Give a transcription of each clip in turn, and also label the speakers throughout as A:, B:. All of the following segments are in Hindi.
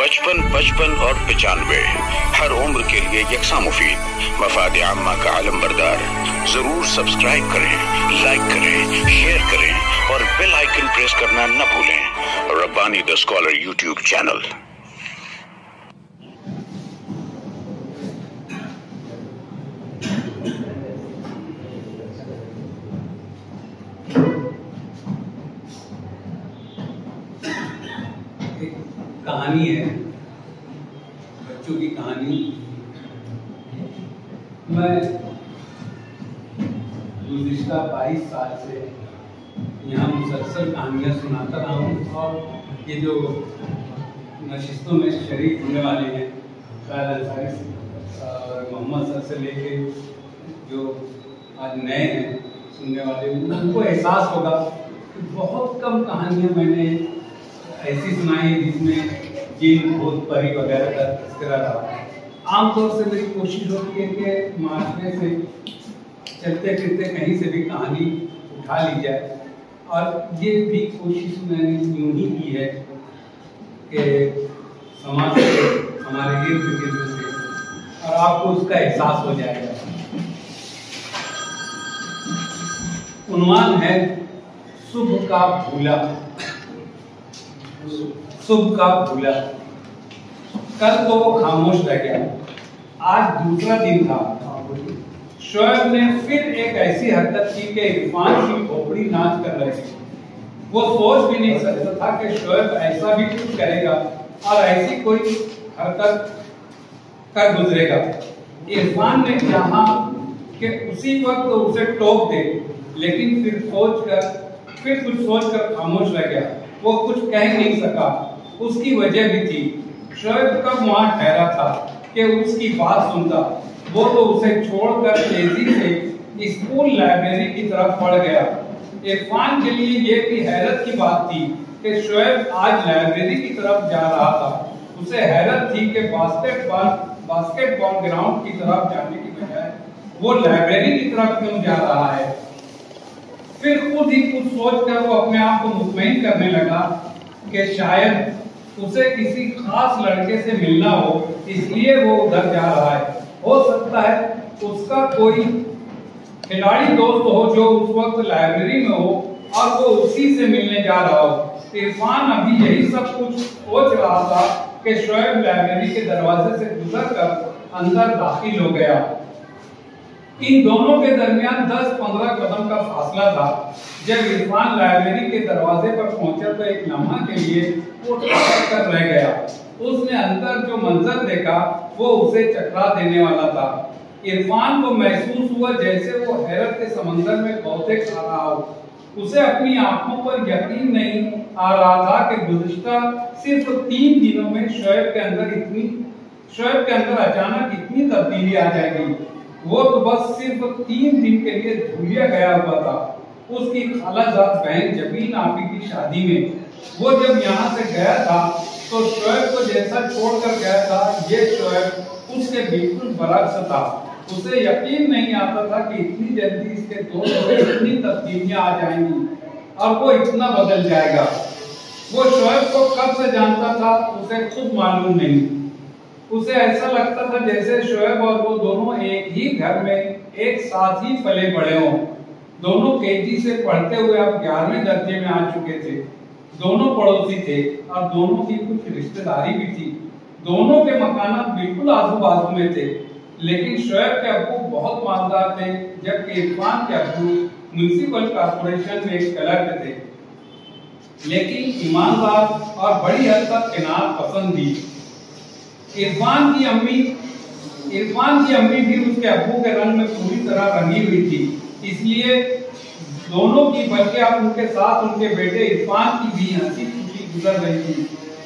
A: 55, 55 और 95 हर उम्र के लिए यकसा मुफीद, मफाद आम्मा का आलम बरदार। जरूर सब्सक्राइब करें, लाइक करें, शेयर करें और बेल आइकन प्रेस करना न भूलें। Rabbani the scholar YouTube channel.
B: कहानी है, बच्चों की कहानी। मैं गुज़िश्ता 22 साल से यहाँ मुसलसल कहानियाँ सुनाता रहा हूँ और ये जो नशिस्तों में शरीक होने वाले हैं शायद अंसारी और मोहम्मद सर से लेके जो आज नए हैं सुनने वाले, उनको एहसास होगा कि बहुत कम कहानियाँ मैंने ऐसी सुनाई जिसमें जिन भूत परी वगैरह का तस्करा रहा। आमतौर से मेरी कोशिश होती है कि माशरे से चलते फिरते कहीं से भी कहानी उठा ली जाए, और ये भी कोशिश मैंने यूँ ही की है कि समाज से, हमारे इर्द गिर्द से, और आपको उसका एहसास हो जाएगा। उन्वान है शुभ का भूला। शुभ का भूला। कल तो वो खामोश रह गया, आज दूसरा दिन था। शोएब ने फिर एक ऐसी हरकत की कि इरफान की खोपड़ी नाच कर रही थी। वो सोच भी नहीं सकता था कि शोएब ऐसा भी कुछ करेगा और ऐसी कोई हरकत कर गुजरेगा। इरफान ने चाहा कि उसी वक्त तो उसे टोक दे, लेकिन फिर कुछ सोचकर खामोश रह गया। वो कुछ कह नहीं सका। उसकी वजह भी थी। शोएब कब वहां ठहरा था कि उसकी बात सुनता। वो तो उसे छोड़कर तेजी से स्कूल लाइब्रेरी की तरफ बढ़ गया। इरफान के लिए ये भी हैरत की बात थी कि शोएब आज लाइब्रेरी की तरफ जा रहा था। उसे हैरत थी कि बास्केटबॉल ग्राउंड की तरफ जाने की बजाय वो लाइब्रेरी की तरफ क्यों जा रहा है। फिर खुद ही कुछ सोचकर वो अपने आप को मुतमईन करने लगा कि शायद उसे किसी खास लड़के से मिलना हो, इसलिए वो उधर जा रहा है। हो सकता है उसका कोई खिलाड़ी दोस्त हो जो उस वक्त लाइब्रेरी में हो और वो उसी से मिलने जा रहा हो। इरफान अभी यही सब कुछ सोच रहा था कि शोएब लाइब्रेरी के दरवाजे से गुजरकर अंदर दाखिल हो गया। इन दोनों के दरमियान 10-15 कदम का फासला था। जब इरफान लाइब्रेरी के दरवाजे पर पहुंचा तो एक लम्हा के लिए वो ठहर कर रह गया। उसने अंदर जो मंजर देखा वो उसे चकरा देने वाला था। इरफान को महसूस हुआ जैसे वो हैरत के समंदर में गौते खा रहा हो। उसे अपनी आंखों पर यकीन नहीं आ रहा था कि गुज़िश्ता सिर्फ 3 दिनों में शोएब के अंदर अचानक इतनी तब्दीली आ जाएगी। वो तो बस सिर्फ 3 दिन के लिए धुलिया गया हुआ था। उसकी खालाजाद बहन जबीन आपी की शादी में वो जब यहाँ से गया था तो शोएब को जैसा छोड़कर गया था, ये शोएब उसके बिल्कुल बरक्स था। उसे यकीन नहीं आता था कि इतनी जल्दी इसके दोस्त में इतनी तब्दीलियां आ जाएंगी और वो इतना बदल जाएगा। वो शोएब को कब से जानता था उसे खुद मालूम नहीं। उसे ऐसा लगता था जैसे शोएब और वो दोनों एक ही घर में एक साथ ही पले बड़े हों। दोनों केजी से पढ़ते हुए अब 11वें दर्जे में आ चुके थे। दोनों पड़ोसी थे और दोनों की कुछ रिश्तेदारी भी थी। दोनों के मकान बिल्कुल आजू बाजू में थे, लेकिन शोएब के अब्बू बहुत मालदार थे, जबकि इरफान के अब्बू म्युनिसिपल कॉर्पोरेशन में एक क्लर्क थे, लेकिन ईमानदार और बड़ी हद तक किनात पसंद भी। इरफान की अम्मी भी उसके अब्बू के रंग में पूरी तरह रंगी हुई थी, इसलिए दोनों की, बल्कि अब उनके साथ उनके बेटे इरफान की भी हंसी खुशी गुजर रही थी।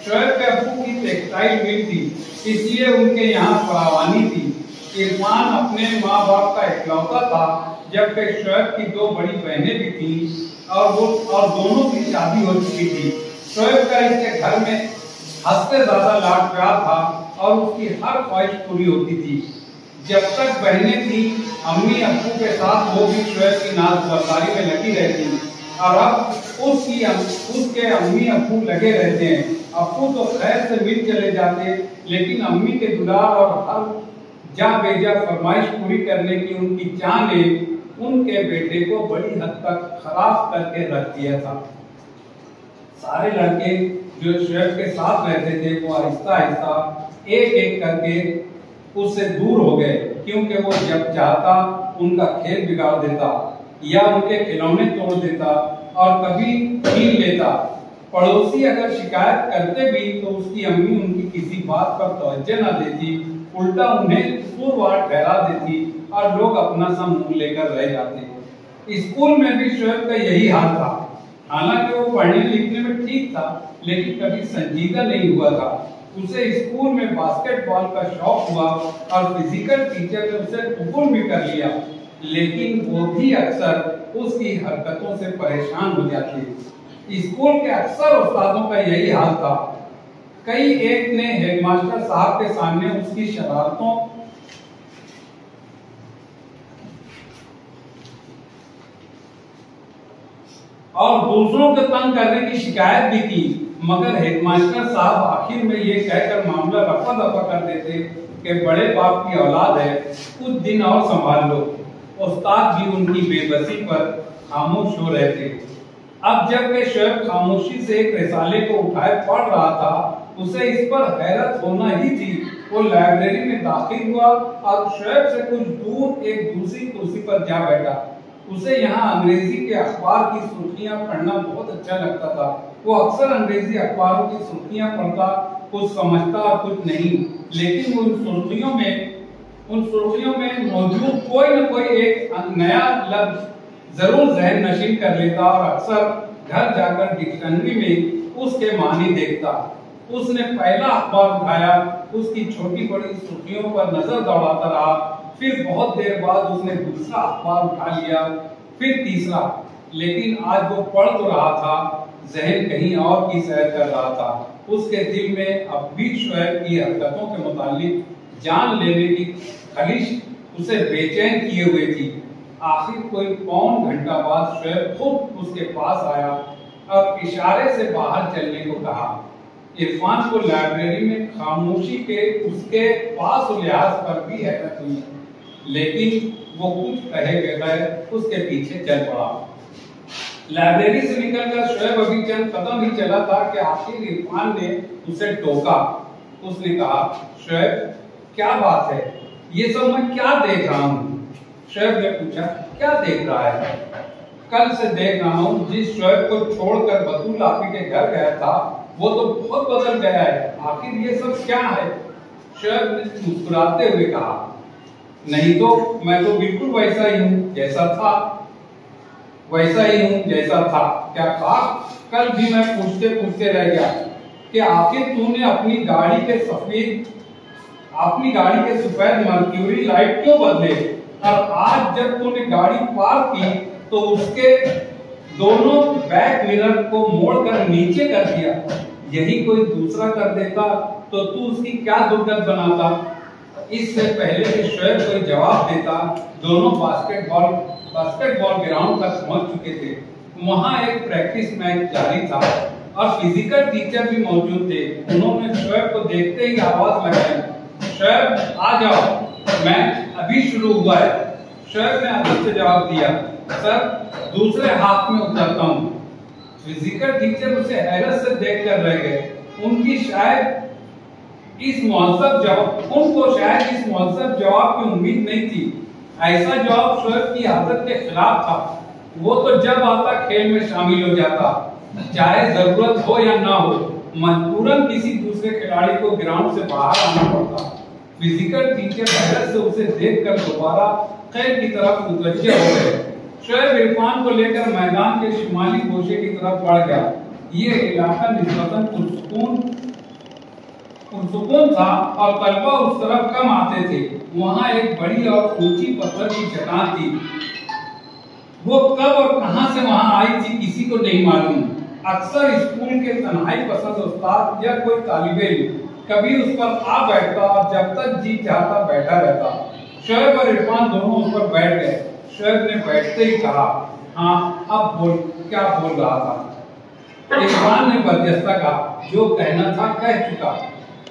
B: शोएब के अब्बू की टेक्सटाइल मिल थी, इसलिए उनके यहाँ फरावानी थी। इरफान अपने माँ बाप का इकलौता था, जबकि शोएब की 2 बड़ी बहनें भी थी और दोनों की शादी हो चुकी थी। शोएब का इसके घर में हद से ज्यादा लाड प्यार था और उसकी हर ख्वाहिश पूरी होती थी। जब तक बहनें थी, अम्मी अब्बू के साथ वो भी शोएब की नाज बरदारी में लगी रहती और अब उसके अम्मी अब्बू लगे रहते हैं अप्पू तो खैर से मिल चले जाते, लेकिन अम्मी के दुलार और हर जा बेजा फरमाइश पूरी करने की उनकी चाह ने उनके बेटे को बड़ी हद तक खराब करके रख दिया था। सारे लड़के जो शोएब के साथ रहते थे वो आहिस्ता आहिस्ता एक एक करके उससे दूर हो गए, क्योंकि वो जब चाहता उनका खेल बिगाड़ देता या उनके खिलौने तोड़ देता और कभी छीन लेता। पड़ोसी अगर शिकायत करते भी तो उसकी अम्मी उनकी किसी बात पर तवज्जो न देती, उल्टा उन्हें कसूरवार ठहरा देती और लोग अपना सा मुंह लेकर रह जाते। स्कूल में भी शोएब का यही हाल था। हालांकि वो पढ़ने लिखने में ठीक था, लेकिन कभी संजीदा नहीं हुआ था। उसे स्कूल में बास्केटबॉल का शौक हुआ और फिजिकल टीचर ने उसे कबूल भी कर लिया, लेकिन वो भी अक्सर उसकी हरकतों से परेशान हो जाती। स्कूल के अक्सर उस्तादों का यही हाल था। कई एक ने हेडमास्टर साहब के सामने उसकी शरारतों और दूसरों को तंग करने की शिकायत भी की, मगर हेडमास्टर साहब आखिर में ये कहकर मामला रफा दफा कर देते कि बड़े बाप की औलाद है, कुछ दिन और संभाल लो। उस्ताद भी उनकी बेबसी पर खामोश हो रहे थे। अब जबकि शोएब खामोशी से एक रिसाले को उठाए पढ़ रहा था, उसे इस पर हैरत होना ही थी। वो लाइब्रेरी में दाखिल हुआ और शोएब से कुछ दूर एक दूसरी कुर्सी पर जा बैठा। उसे यहाँ अंग्रेजी के अखबार की सुर्खियां पढ़ना बहुत अच्छा लगता था। वो अक्सर अंग्रेजी अखबारों की सुर्खियां पढ़ता, कुछ समझता और कुछ नहीं, लेकिन वो उन सुर्खियों में मौजूद कोई न कोई एक नया लफ्ज जरूर जहन नशीन कर लेता और अक्सर घर जाकर डिक्शनरी में उसके मानी देखता। उसने पहला अखबार उठाया, उसकी छोटी बड़ी सुर्खियों पर नजर दौड़ाता रहा, फिर बहुत देर बाद उसने दूसरा अखबार उठा लिया, फिर तीसरा। लेकिन आज वो पढ़ तो रहा था, जहन कहीं और की सैर कर रहा था। उसके दिल में अब भी शोएब की हरकतों के मुतालिक जान लेने की खलिश उसे बेचैन किए हुए थी। आखिर कोई पौन घंटा बाद शोएब खुद उसके पास आया और इशारे से बाहर चलने को कहा। इरफान को लाइब्रेरी में खामोशी के उसके पास लिहाज पर भी हैरत हुई, लेकिन वो कुछ कहे बगैर उसके पीछे चल पड़ा। लाइब्रेरी से निकलकर शोएब अभी चंद कदम ही चला था कि आखिर इरफान ने उसे टोका। उसने कहा, शोएब क्या बात है, ये सब मैं क्या देख रहा हूँ? शोएब ने पूछा, क्या देख रहा है? कल से देख रहा हूँ, जिस शोएब को छोड़कर बतूल आपी के घर गया था वो तो बहुत बदल गया है। आखिर ये सब क्या है? शोएब ने मुस्कुराते हुए कहा, नहीं तो मैं तो बिल्कुल वैसा ही हूँ जैसा था। क्या कहा? कल भी मैं पूछते रह गया कि आखिर तूने अपनी गाड़ी के सफेद मर्क्यूरी लाइट क्यों बदले, और आज जब तूने गाड़ी पार्क की तो उसके दोनों बैक मिरर को मोड़कर नीचे कर दिया। यही कोई दूसरा कर देता तो तू उसकी क्या दुर्गत बनाता? इससे पहले कि शोएब कोई जवाब देता, दोनों बास्केटबॉल ग्राउंड तक पहुंच चुके थे। वहां एक प्रैक्टिस मैच जारी था और फिजिकल टीचर भी मौजूद थे। उन्होंने शोएब को देखते ही आवाज लगाई, शोएब आ जाओ, मैच अभी शुरू हुआ है। शोएब ने अदब से जवाब दिया, सर दूसरे हाफ में उतरता हूँ। फिजिकल टीचर उसे हैरत से देखकर रह गए। उनको शायद इस मुहज़्ज़ब जवाब की उम्मीद नहीं थी। ऐसा जवाब शोएब की आदत के खिलाफ था। वो तो जब आता खेल में शामिल हो जाता, चाहे जरूरत हो या ना हो, मजबूरन किसी दूसरे खिलाड़ी को ग्राउंड से बाहर आना पड़ता। फिजिकल टीचर हैरत से उसे देखकर दोबारा खेल की तरफ मुतवज्जह हो गए। शोएब इरफान को लेकर मैदान के शिमाली गोशे की तरफ बढ़ गया। ये इलाका निस्बतन पुरसुकून था और तलबा उस तरफ कम आते थे। वहां एक बड़ी और ऊंची पत्थर की चट्टान थी। वो कब और कहां से वहां आई थी किसी को नहीं मालूम। अक्सर स्कूल के तन्हाई पसंद उस्ताद या कोई तालिबे इल्म कभी उस पर आ बैठता और जब तक जी चाहता बैठा रहता। शोएब और इरफान दोनों उस पर बैठ गए। शोएब ने बैठते ही कहा, हाँ अब बोल, क्या बोल रहा था? इरफान ने बर्जस्ता कहा, जो कहना था कह चुका।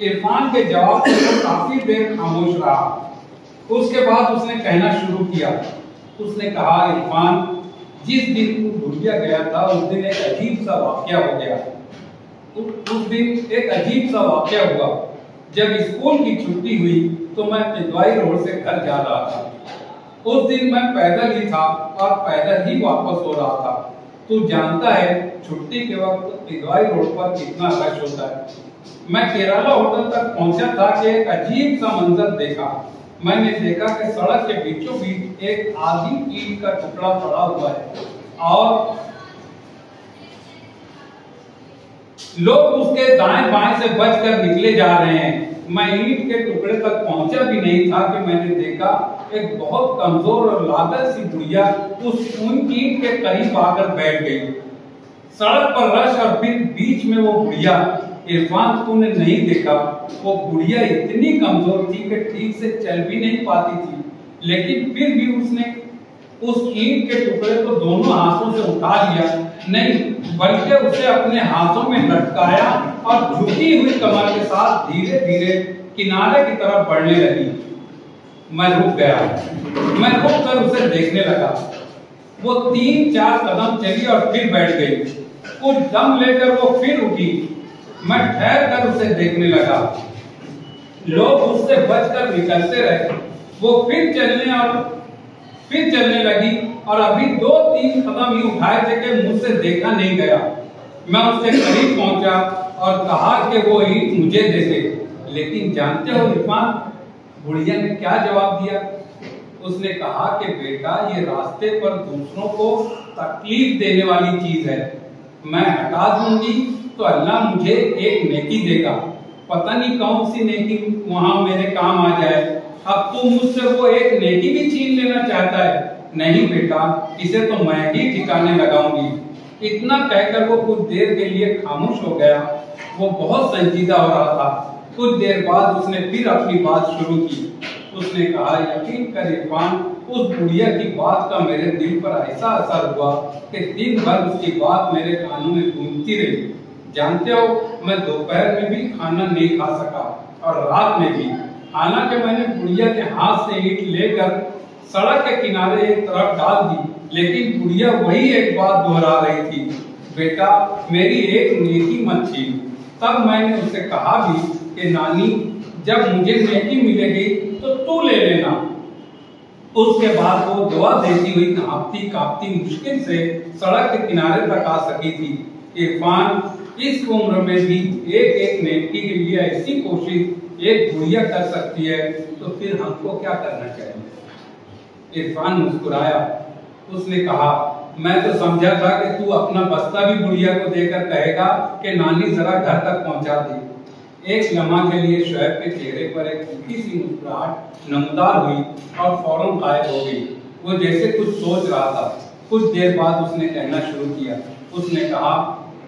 B: इरफान के जवाब से वो काफी देर खामोश रहा। उसके बाद उसने कहना शुरू किया। उसने कहा, इरफान, जिस दिन तू भूलिया गया था उस दिन एक अजीब सा वाकया हो गया। उस दिन एक अजीब सा वाकया हुआ। जब स्कूल की छुट्टी हुई तो मैं पिदवाई रोड से घर जा रहा था। उस दिन मैं पैदल ही था और पैदल ही वापस हो रहा था। तू जानता है छुट्टी के वक्त पिदवाई रोड पर कितना रश होता है। मैं केरला होटल तक पहुंचा था कि एक अजीब सा मंजर देखा। मैंने देखा कि सड़क के बीचों बीच एक आधी ईंट का टुकड़ा पड़ा हुआ है और लोग उसके दाएं बाएं से बचकर निकले जा रहे हैं। मैं ईंट के टुकड़े तक पहुंचा भी नहीं था कि मैंने देखा एक बहुत कमजोर और लादर सी बुढ़िया उस ईंट के करीब आकर बैठ गई। सड़क पर रश और फिर बीच में वो बुढ़िया। इरफान, तूने नहीं देखा, वो बुढ़िया इतनी कमजोर थी कि ठीक से चल भी नहीं पाती थी, लेकिन फिर भी उसने उस ईंट के टुकड़े को दोनों हाथों से उठा लिया। नहीं, बल्कि उसे अपने हाथों में लटकाया और झुकी हुई कमर के साथ धीरे धीरे किनारे की तरफ बढ़ने लगी। मैं रुक गया। मैं रुक कर उसे देखने लगा। वो 3-4 कदम चली और फिर बैठ गई। कुछ दम लेकर वो फिर उठी। मैं ठहर कर उसे देखने लगा। लोग उससे बचकर निकलते रहे। वो फिर चलने लगी और अभी 2-3 कदम ही उठाए थे कि मुझसे देखा नहीं गया। मैं उससे करीब पहुंचा और कहा कि वो ईंट मुझे दे दे। लेकिन जानते हो इरफान, बुढ़िया ने क्या जवाब दिया? उसने कहा कि बेटा, ये रास्ते पर दूसरों को तकलीफ देने वाली चीज है। मैं हटा दूंगी तो अल्लाह मुझे एक नेकी देगा। पता नहीं कौन सी नेकी वहां मेरे काम आ जाए। अब तू मुझसे वो एक नेकी भी छीन लेना चाहता है? नहीं बेटा, इसे तो मैं ही ठिकाने लगाऊंगी। इतना कहकर वो कुछ देर के लिए खामोश हो गया। वो बहुत संजीदा हो रहा था। कुछ देर बाद उसने फिर अपनी बात शुरू की। उसने कहा, यकीन कर इरफान, उस बुढ़िया की बात का मेरे दिल पर ऐसा असर हुआ कि दिन भर उसकी बात मेरे कानों में गूंजती रही। जानते हो, मैं दोपहर में भी खाना नहीं खा सका और रात में भी। हालांकि मैंने बुढ़िया के हाथ से ईंट लेकर सड़क के किनारे एक तरफ डाल दी, लेकिन बुढ़िया वही एक बात दोहरा रही थी, बेटा, मेरी एक नेकी मत छीन। तब मैंने उसे कहा भी कि नानी, जब मुझे नेकी मिलेगी तो तू ले लेना। उसके बाद वो दुआ देती हुई कांपती कांपती मुश्किल से सड़क के किनारे तक आ सकी थी। इरफान, इस उम्र में भी एक नेकी के लिए ऐसी कोशिश एक बुढ़िया कर सकती है, तो फिर हमको क्या करना चाहिए? इरफान मुस्कुराया। उसने कहा, मैं तो समझा था कि तू अपना बस्ता भी बुढ़िया को देकर कहेगा कि नानी जरा घर तक पहुंचा दे। एक लम्हा के लिए शोएब के चेहरे पर एक हल्की सी मुस्कुराहट नमदार हुई और फौरन गायब हो गई। वो जैसे कुछ सोच रहा था। कुछ देर बाद उसने कहना शुरू किया। उसने कहा,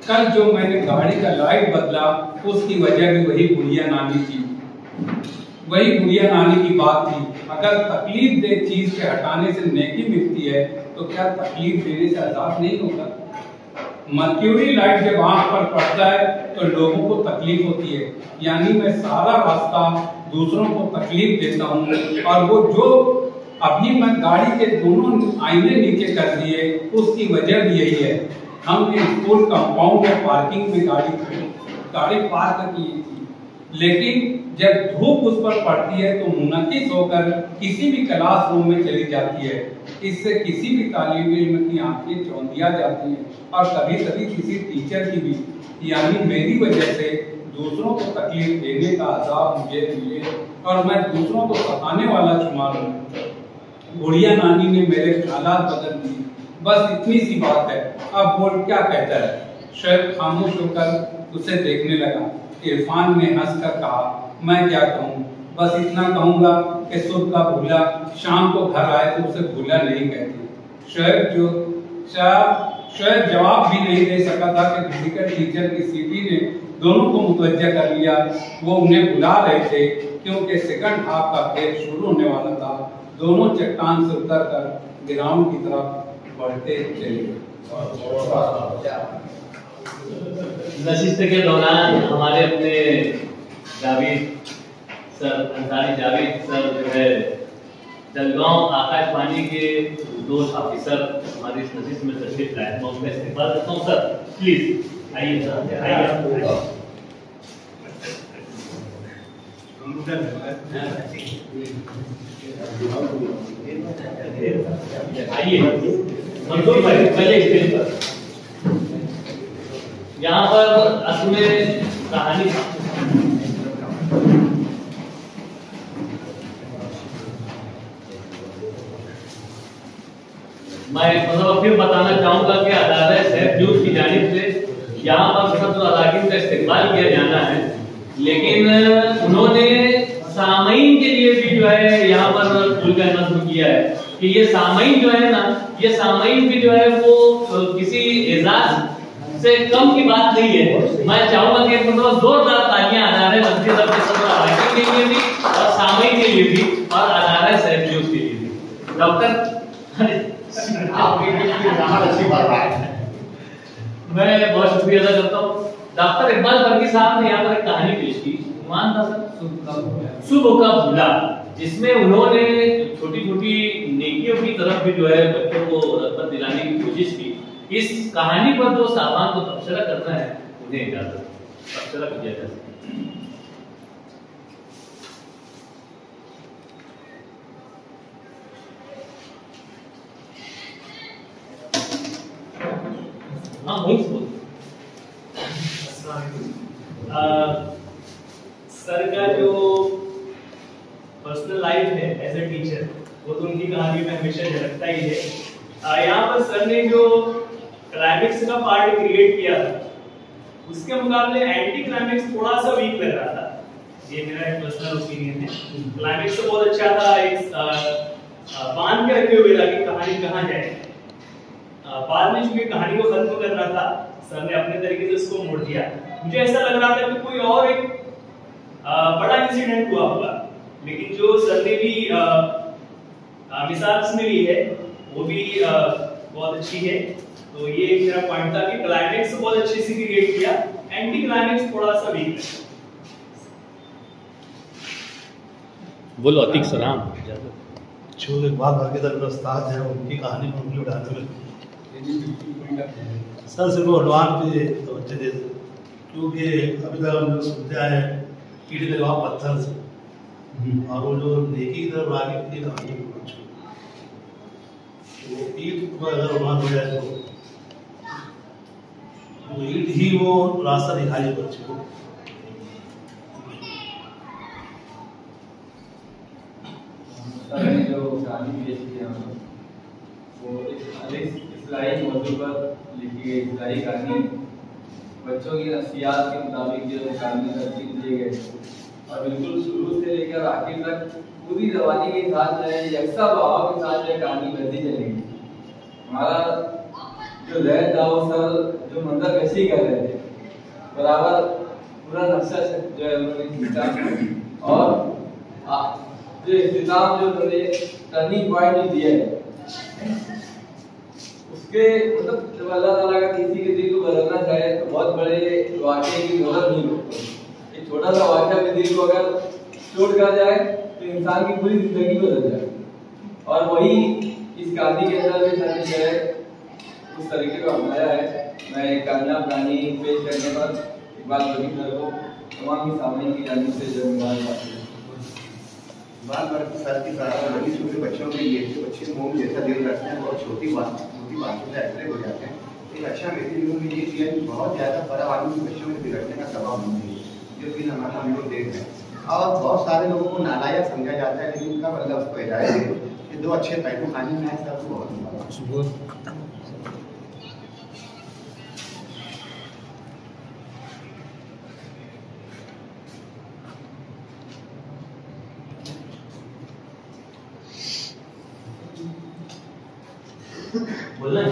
B: कल जो मैंने गाड़ी का लाइट बदला, उसकी वजह भी वही बुढ़िया नानी थी। वही बुढ़िया नानी की बात थी। अगर तकलीफ दे चीज के हटाने से नेकी मिलती है, तो क्या तकलीफ देने से अजाब नहीं होता? मर्क्यूरी लाइट जब आंख पर पड़ता है तो लोगों को तकलीफ होती है, यानी मैं सारा रास्ता दूसरों को तकलीफ देता हूँ। और वो जो अभी मैं गाड़ी के दोनों आईने नीचे कर दिए, उसकी वजह भी यही है। हमने स्कूल कंपाउंड में पार्किंग में गाड़ी पार्क की थी, लेकिन जब धूप उस पर पड़ती है तो मुनकिस होकर किसी भी क्लासरूम में चली जाती है। इससे किसी भी तालिब इल्म की आंखें चौंधिया जाती हैं और कभी कभी किसी टीचर की भी, यानी मेरी वजह से दूसरों को तकलीफ देने का अजाब मुझे मिले और मैं दूसरों को सताने वाला शुमार हूँ। बुढ़िया नानी ने मेरे हालात बदल दिए। बस इतनी सी बात है, अब बोल क्या कहता है? शोएब खामोश होकर उसे देखने लगा। इरफान ने हंसकर कहा, मैं क्या कहूँ, बस इतना कहूंगा कि सुबह का भूला शाम को घर आए तो उसे भूला नहीं कहती। शोएब जवाब भी नहीं दे सका था कि फिजिकल टीचर की सीटी ने दोनों को मुतवज्जा कर लिया। वो उन्हें बुला रहे थे क्योंकि सेकंड हाफ का खेल शुरू होने वाला था। दोनों चट्टान से उतरकर ग्राउंड की तरफ बढ़ते चले।
C: नशिस्त के दौरान हमारे अपने जावेद सर, अंसारी जावेद सर जो है जलगांव आकाशवाणी के 2 ऑफिसर हमारे इस नशिस्त में तशरीफ लाए। मैं उनका इस्तेमाल करता हूँ। सर प्लीज आइए सर, आइए आइए मंजूर भाई पहले स्टेज पर। यहाँ पर असल में कहानी मैं मतलब फिर बताना चाहूंगा कि अदालत सैफ न्यूज की जानिब से यहाँ पर सत्र अलाकिन का इस्तेमाल किया जाना है, लेकिन उन्होंने सामईन के लिए भी जो है यहाँ पर खुलकर नज़्म किया है कि ये सामईन जो है ना, ये सामईन भी जो है वो किसी एजाज से कम की बात नहीं है। मैं चाहूंगा कि मतलब जोरदार तालियां अदालत मस्जिद के सत्र अलाकिन के लिए भी और सामईन के लिए भी और अदालत सैफ न्यूज के लिए भी। डॉक्टर
D: अच्छी बात है।
C: मैं बहुत शुक्रिया अदा करता हूँ। डॉक्टर इकबाल फरकी साहब ने यहाँ पर एक कहानी पेश की, मान था सर, सुबह का भूला, जिसमें उन्होंने छोटी छोटी नेकियों की तरफ भी जो है बच्चों को रगबत दिलाने की कोशिश की। इस कहानी पर जो साहबान को तबसरा करना है उन्हें इजाजत तबसरा किया जा सकता है। हाँ बोल।
E: सर का जो पर्सनल लाइफ है एज ए टीचर, वो तो उनकी कहानी में हमेशा झलकता ही है। यहाँ पर सर ने जो क्लाइमेक्स का पार्ट क्रिएट किया था, उसके मुकाबले एंटी क्लाइमेक्स थोड़ा सा वीक लग रहा था। ये मेरा एक पर्सनल ओपिनियन है। क्लाइमेक्स तो बहुत अच्छा था, एक बांध के रखे हुए था कि कहानी कहाँ जाए। बाद में चूंकि कहानी को खत्म करना था, सर ने अपने तरीके से उसको मोड़ दिया। मुझे ऐसा लग रहा था कि कोई और एक बड़ा इंसिडेंट हुआ होगा, लेकिन जो सर ने भी मिसाल उसमें ली है वो भी बहुत अच्छी है। तो ये एक मेरा पॉइंट था कि क्लाइमेक्स बहुत अच्छे से क्रिएट किया, एंटी क्लाइमेक्स थोड़ा सा वीक है।
C: बोलो अतीक सलाम।
D: जो इकबाल फरकी साहब उस्ताद हैं, उनकी कहानी में उंगली उठाने में सर सिर्फ एडवांस पे तवज्जो दे, क्योंकि अभी तक हम लोग सुनते आए हैं ईंट का जवाब पत्थर से, और वो जो नेकी की तरफ आगे की कहानी में कुछ वो ईंट को अगर उड़ान हो जाए तो वो ईंट ही वो रास्ता दिखाई बच्चे को।
F: जो कहानी पेश की वो इस्लाही मौजू पर लिखी गई इस्लाही कहानी, बच्चों की नफ्सियात के मुताबिक जो कहानी तरतीब दिए गए और बिल्कुल शुरू से लेकर आखिर तक पूरी रवानी के साथ जो है यकसा बहाव के साथ जो कहानी बढ़ती चलेगी। हमारा जो जहन था वो सर जो मंजर कशी कर रहे थे, बराबर पूरा नक्शा जो है उन्होंने खींचा, और जो इख्तिताम जो उन्होंने टर्निंग पॉइंट जो दिया है उसके मतलब जब अल्लाह ताला का किसी के दिल को बदलना चाहे तो बहुत बड़े वाक़े की जरूरत नहीं होती। एक छोटा सा वाक़या भी दिल को अगर चोट कर जाए तो इंसान की पूरी जिंदगी बदल जाए, और वही इस कहानी के अंदर भी सर ने जो है उस तरीके को अपनाया है। मैं एक कामयाब कहानी पेश करने पर इकबाल फरकी सर को तमाम ही सामने की जानिब से धन्यवाद।
G: बात सर की तरह बड़ी छोटे बच्चों के लिए जो बच्चे मोम जैसा दिल रखते हैं, बहुत छोटी बातों से अट्रैक्ट हो जाते हैं। एक अच्छा मैसेज उन्होंने ये दिया कि बहुत ज़्यादा बड़ा आदमी बच्चों में बिगड़ने का सबब नहीं है, जो चीज़ हमारा हम लोग देख रहे हैं। और बहुत सारे लोगों को नालायक समझा जाता है, लेकिन उनका मतलब उसको हिदायत है कि 2 अच्छे पैटू खाने में आए सबको बहुत
C: बोलना है।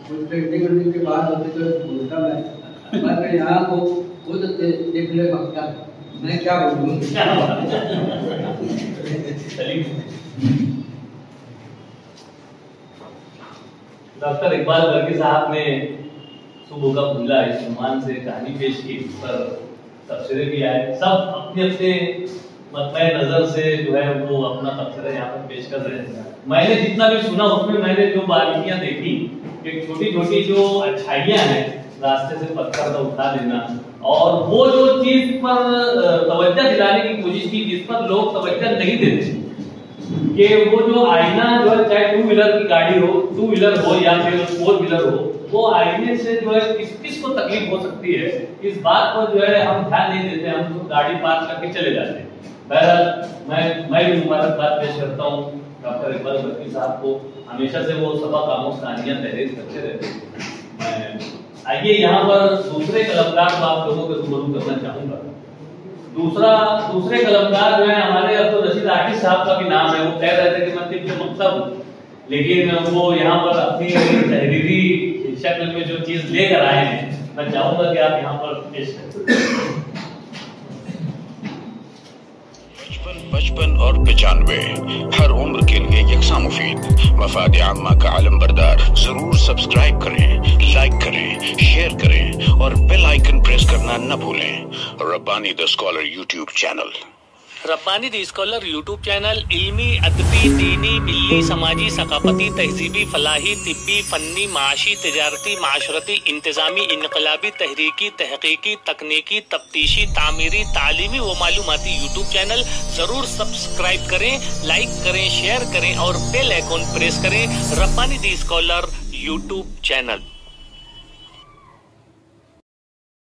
F: कुछ टेक्निकल के बाद होते तो बोलता मैं मैं यहाँ को खुद देख ले पक्का, मैं क्या बोलूँ।
C: डॉक्टर इकबाल वर्की साहब ने सुबह का खुला इस सम्मान से कहानी पेश की, पर तबसरे भी आए, सब अपने अपने मतमय नजर से जो है वो अपना तबसरा यहाँ पर पेश कर रहे हैं। मैंने जितना भी सुना उसमें मैंने जो बारीकियां देखी, एक छोटी छोटी जो अच्छाइयां हैं, रास्ते से पत्थर का उठा देना, और वो जो चीज पर तवज्जो दिलाने की कोशिश की जिस पर लोग तवज्जो नहीं देते, कि वो जो आईना जो है, चाहे 2 व्हीलर की गाड़ी हो, 2 व्हीलर हो या फिर 4 व्हीलर हो, वो आईने से जो है किस को तकलीफ हो सकती है, इस बात पर जो है हम ध्यान नहीं देते, हम तो गाड़ी पार्क करके चले जाते हैं। बहरहाल मैं भी मुबारकबाद पेश करता हूँ डॉक्टर इकबाल वर्की साहब को, हमेशा से वो सबा खामोश कहानियां तहरीर करते रहते हैं। आइए यहाँ पर दूसरे कलमकार को आप लोगों के रूबरू करना चाहूंगा। दूसरे कलमकार जो है हमारे अब्दुल रशीद आकिब साहब का भी नाम है। वो कह रहे थे कि मैं तिब्बे मकतब, लेकिन वो यहाँ पर अपनी तहरीरी शक्ल में जो चीज लेकर आए हैं, मैं चाहूंगा कि आप यहाँ पर पेश करें।
A: 55 और 95 हर उम्र के लिए यकसा मुफीद। मफाद आम्मा का आलम बरदार। जरूर सब्सक्राइब करें, लाइक करें, शेयर करें और बेल आइकन प्रेस करना न भूलें। Rabbani the scholar YouTube channel.
H: Rabbani the scholar YouTube channel इल्मी, अदबी, दीनी, मिल्ली, समाजी, सकाफती, तहजीबी, फलाही, तिब्बी, फन्नी, माशी, तिजारती, माशरती, इंतजामी, इनकलाबी, तहरीकी, तहकीकी, तकनीकी, तफ्तीशी, तामीरी, तालीमी व मालूमाती यूट्यूब चैनल जरूर सब्सक्राइब करें, लाइक करें, शेयर करें और बेल आइकन प्रेस करें। Rabbani the scholar YouTube channel.